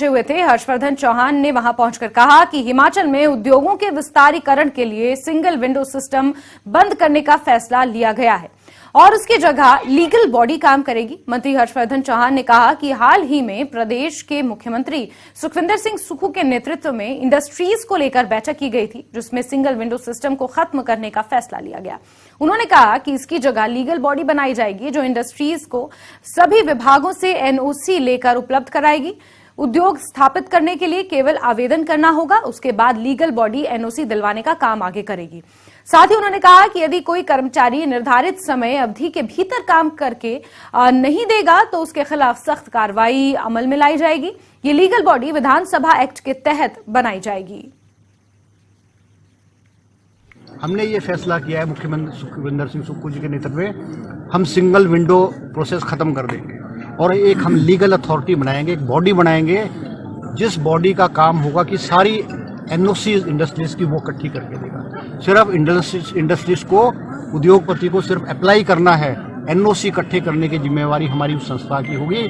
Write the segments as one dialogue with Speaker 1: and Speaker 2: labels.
Speaker 1: हुए थे। हर्षवर्धन चौहान ने वहां पहुंचकर कहा कि हिमाचल में उद्योगों के विस्तारीकरण के लिए सिंगल विंडो सिस्टम बंद करने का फैसला लिया गया है और उसकी जगह लीगल बॉडी काम करेगी। मंत्री हर्षवर्धन चौहान ने कहा कि हाल ही में प्रदेश के मुख्यमंत्री सुखविंदर सिंह सुक्खू के नेतृत्व में इंडस्ट्रीज को लेकर बैठक की गई थी, जिसमें सिंगल विंडो सिस्टम को खत्म करने का फैसला लिया गया। उन्होंने कहा कि इसकी जगह लीगल बॉडी बनाई जाएगी जो इंडस्ट्रीज को सभी विभागों से एनओसी लेकर उपलब्ध कराएगी। उद्योग स्थापित करने के लिए केवल आवेदन करना होगा, उसके बाद लीगल बॉडी एनओसी दिलवाने का काम आगे करेगी। साथ ही उन्होंने कहा कि यदि कोई कर्मचारी निर्धारित समय अवधि के भीतर काम करके नहीं देगा तो उसके खिलाफ सख्त कार्रवाई अमल में लाई जाएगी। ये लीगल बॉडी विधानसभा एक्ट के तहत बनाई जाएगी।
Speaker 2: हमने ये फैसला किया है मुख्यमंत्री सुखविंदर सिंह सुक्खू जी के नेतृत्व में, हम सिंगल विंडो प्रोसेस खत्म कर देंगे और एक हम लीगल अथॉरिटी बनाएंगे, एक बॉडी बनाएंगे जिस बॉडी का काम होगा कि सारी एनओसी इंडस्ट्रीज की वो इकट्ठी करके देगा। सिर्फ इंडस्ट्रीज को, उद्योगपति को सिर्फ अप्लाई करना है, एनओसी इकट्ठे करने की जिम्मेवारी हमारी उस संस्था की होगी।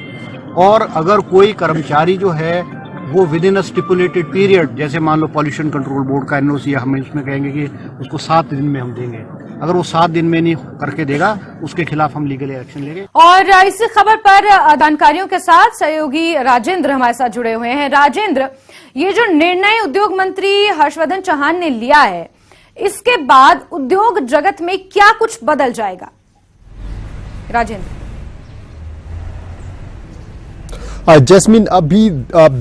Speaker 2: और अगर कोई कर्मचारी जो है वो with in a stipulated period, जैसे मान लो पॉल्यूशन कंट्रोल बोर्ड का एनओसी है, हम इसमें कहेंगे कि उसको 7 दिन में हम देंगे, अगर वो 7 दिन में नहीं करके देगा उसके खिलाफ हम लीगल एक्शन लेंगे।
Speaker 1: और इस खबर पर जानकारियों के साथ सहयोगी राजेंद्र हमारे साथ जुड़े हुए हैं। राजेंद्र, ये जो निर्णय उद्योग मंत्री हर्षवर्धन चौहान ने लिया है, इसके बाद उद्योग जगत में क्या कुछ बदल जाएगा? राजेंद्र।
Speaker 3: जैस्मिन, अभी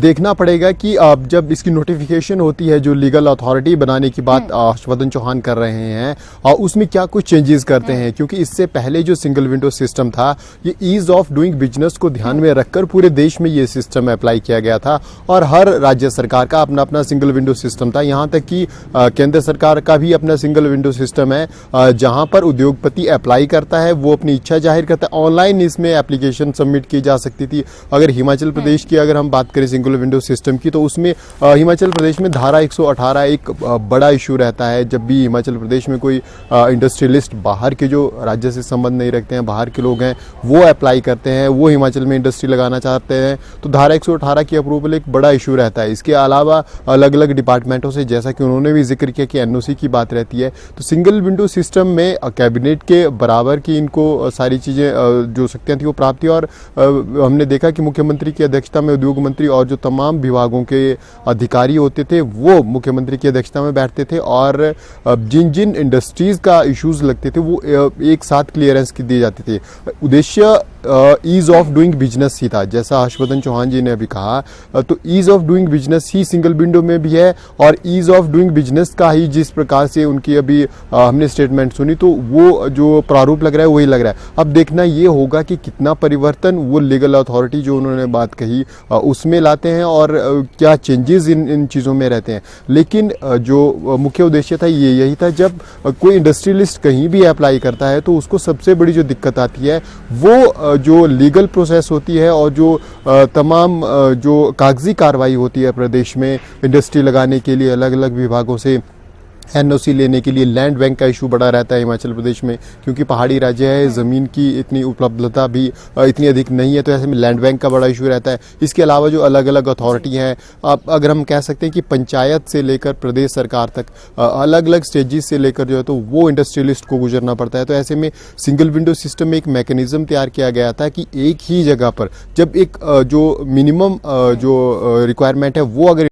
Speaker 3: देखना पड़ेगा कि जब इसकी नोटिफिकेशन होती है जो लीगल अथॉरिटी बनाने की बात हर्षवर्धन चौहान कर रहे हैं और उसमें क्या कुछ चेंजेस करते हैं, क्योंकि इससे पहले जो सिंगल विंडो सिस्टम था ये ईज ऑफ डूइंग बिजनेस को ध्यान में रखकर पूरे देश में ये सिस्टम अप्लाई किया गया था और हर राज्य सरकार का अपना अपना सिंगल विंडो सिस्टम था। यहाँ तक कि केंद्र सरकार का भी अपना सिंगल विंडो सिस्टम है जहाँ पर उद्योगपति अप्लाई करता है, वो अपनी इच्छा जाहिर करता है, ऑनलाइन इसमें एप्लीकेशन सबमिट की जा सकती थी। अगर हिमाचल प्रदेश की अगर हम बात करें सिंगल विंडो सिस्टम की, तो उसमें हिमाचल प्रदेश में धारा 118 एक बड़ा इशू रहता है। जब भी हिमाचल प्रदेश में कोई इंडस्ट्रियलिस्ट बाहर के जो राज्य से संबंध नहीं रखते हैं, बाहर के लोग हैं, वो अप्लाई करते हैं, वो हिमाचल में इंडस्ट्री लगाना चाहते हैं, तो धारा 118 की अप्रूवल एक बड़ा इशू रहता है। इसके अलावा अलग अलग डिपार्टमेंटों से, जैसा कि उन्होंने भी जिक्र किया कि एनओसी की बात रहती है, तो सिंगल विंडो सिस्टम में कैबिनेट के बराबर की इनको सारी चीज़ें जो शक्तियाँ थी वो प्राप्त थी। और हमने देखा कि मुख्यमंत्री की अध्यक्षता में उद्योग मंत्री और जो तमाम विभागों के अधिकारी होते थे वो मुख्यमंत्री की अध्यक्षता में बैठते थे और जिन जिन इंडस्ट्रीज का इश्यूज लगते थे वो एक साथ क्लियरेंस की दिए जाते थे। उद्देश्य ईज ऑफ डूइंग बिजनेस ही था, जैसा हर्षवर्धन चौहान जी ने अभी कहा, तो ईज ऑफ डूइंग बिजनेस ही सिंगल विंडो में भी है और ईज ऑफ डूइंग बिजनेस का ही जिस प्रकार से उनकी अभी हमने स्टेटमेंट सुनी तो वो जो प्रारूप लग रहा है वही लग रहा है। अब देखना ये होगा कि कितना परिवर्तन वो लीगल अथॉरिटी जो उन्होंने बात कही उसमें लाते हैं और क्या चेंजेस इन चीज़ों में रहते हैं। लेकिन जो मुख्य उद्देश्य था ये यही था, जब कोई इंडस्ट्रियलिस्ट कहीं भी अप्लाई करता है तो उसको सबसे बड़ी जो दिक्कत आती है वो जो लीगल प्रोसेस होती है और जो तमाम जो कागजी कार्रवाई होती है प्रदेश में इंडस्ट्री लगाने के लिए अलग अलग विभागों से एनओसी लेने के लिए। लैंड बैंक का इशू बड़ा रहता है हिमाचल प्रदेश में, क्योंकि पहाड़ी राज्य है, ज़मीन की इतनी उपलब्धता भी इतनी अधिक नहीं है, तो ऐसे में लैंड बैंक का बड़ा इशू रहता है। इसके अलावा जो अलग अलग अथॉरिटी हैं, अब अगर हम कह सकते हैं कि पंचायत से लेकर प्रदेश सरकार तक अलग अलग स्टेजेस से लेकर जो है तो वो इंडस्ट्रियलिस्ट को गुजरना पड़ता है। तो ऐसे में सिंगल विंडो सिस्टम में एक मैकेनिज्म तैयार किया गया था कि एक ही जगह पर जब एक जो मिनिमम जो रिक्वायरमेंट है वो अगर